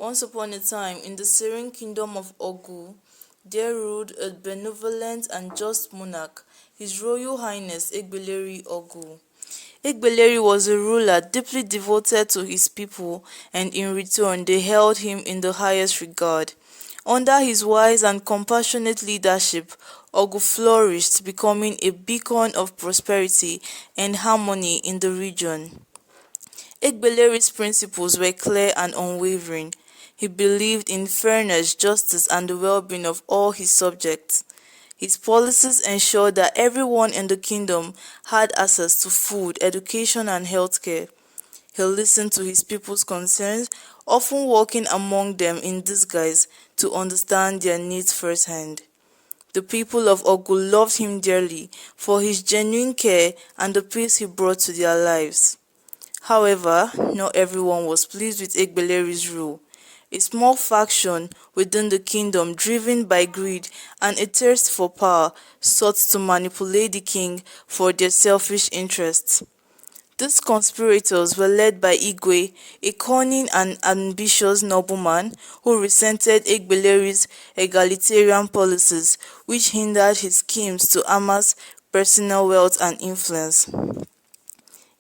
Once upon a time, in the serene kingdom of Awgu, there ruled a benevolent and just monarch, His Royal Highness Egbeleli Awgu. Egbeleli was a ruler deeply devoted to his people, and in return they held him in the highest regard. Under his wise and compassionate leadership, Awgu flourished, becoming a beacon of prosperity and harmony in the region. Egbeleri's principles were clear and unwavering. He believed in fairness, justice, and the well-being of all his subjects. His policies ensured that everyone in the kingdom had access to food, education, and healthcare. He listened to his people's concerns, often walking among them in disguise to understand their needs firsthand. The people of Awgu loved him dearly for his genuine care and the peace he brought to their lives. However, not everyone was pleased with Egbeleri's rule. A small faction within the kingdom, driven by greed and a thirst for power, sought to manipulate the king for their selfish interests. These conspirators were led by Igwe, a cunning and ambitious nobleman who resented Egbeleri's egalitarian policies, which hindered his schemes to amass personal wealth and influence.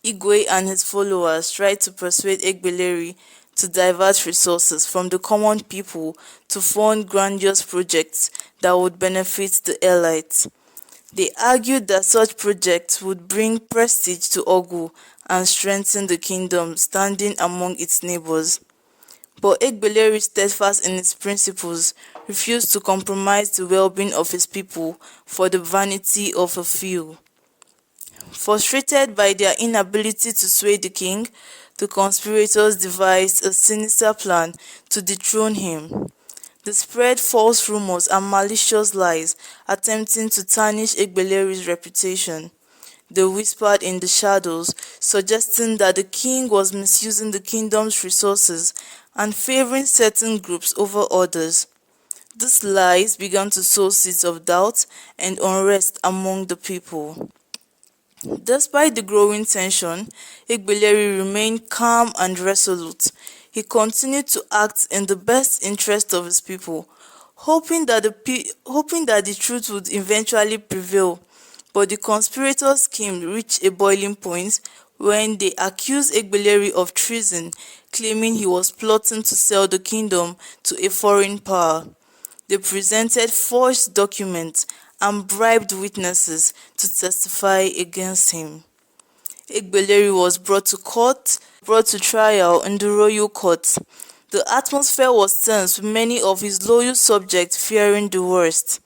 Igwe and his followers tried to persuade Egbeleri to divert resources from the common people to fund grandiose projects that would benefit the elites. They argued that such projects would bring prestige to Awgu and strengthen the kingdom standing among its neighbors. But Egbeleri, steadfast in his principles, refused to compromise the well-being of his people for the vanity of a few. Frustrated by their inability to sway the king, the conspirators devised a sinister plan to dethrone him. They spread false rumors and malicious lies, attempting to tarnish Egbeleri's reputation. They whispered in the shadows, suggesting that the king was misusing the kingdom's resources and favoring certain groups over others. These lies began to sow seeds of doubt and unrest among the people. Despite the growing tension, Egbeleri remained calm and resolute. He continued to act in the best interest of his people, hoping that the truth would eventually prevail. But the conspirators' scheme reached a boiling point when they accused Egbeleri of treason, claiming he was plotting to sell the kingdom to a foreign power. They presented forged documents and bribed witnesses to testify against him. Egbeleri was brought to trial in the royal court. The atmosphere was tense, with many of his loyal subjects fearing the worst.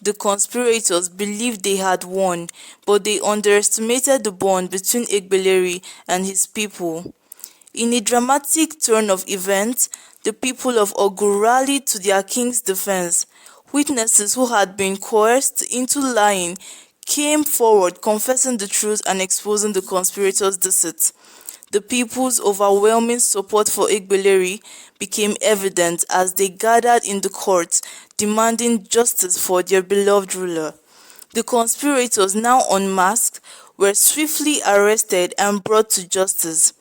The conspirators believed they had won, but they underestimated the bond between Egbeleri and his people. In a dramatic turn of events, the people of Awgu rallied to their king's defense. Witnesses who had been coerced into lying came forward, confessing the truth and exposing the conspirators' deceit. The people's overwhelming support for Egbeleri became evident as they gathered in the court, demanding justice for their beloved ruler. The conspirators, now unmasked, were swiftly arrested and brought to justice.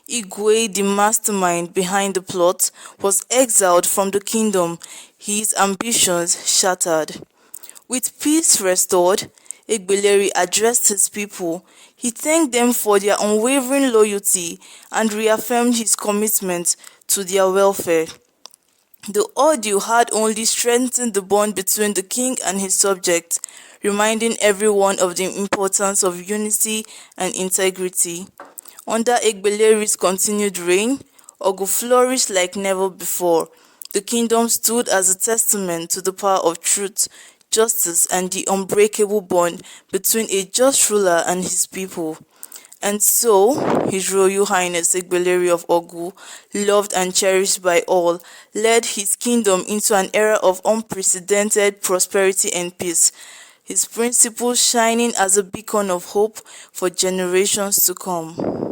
Igwe, the mastermind behind the plot, was exiled from the kingdom, his ambitions shattered. With peace restored, Egbeleri addressed his people. He thanked them for their unwavering loyalty and reaffirmed his commitment to their welfare. The ordeal had only strengthened the bond between the king and his subjects, reminding everyone of the importance of unity and integrity. Under Egbeleri's continued reign, Awgu flourished like never before. The kingdom stood as a testament to the power of truth, justice, and the unbreakable bond between a just ruler and his people. And so, His Royal Highness Egbeleli of Awgu, loved and cherished by all, led his kingdom into an era of unprecedented prosperity and peace, his principles shining as a beacon of hope for generations to come.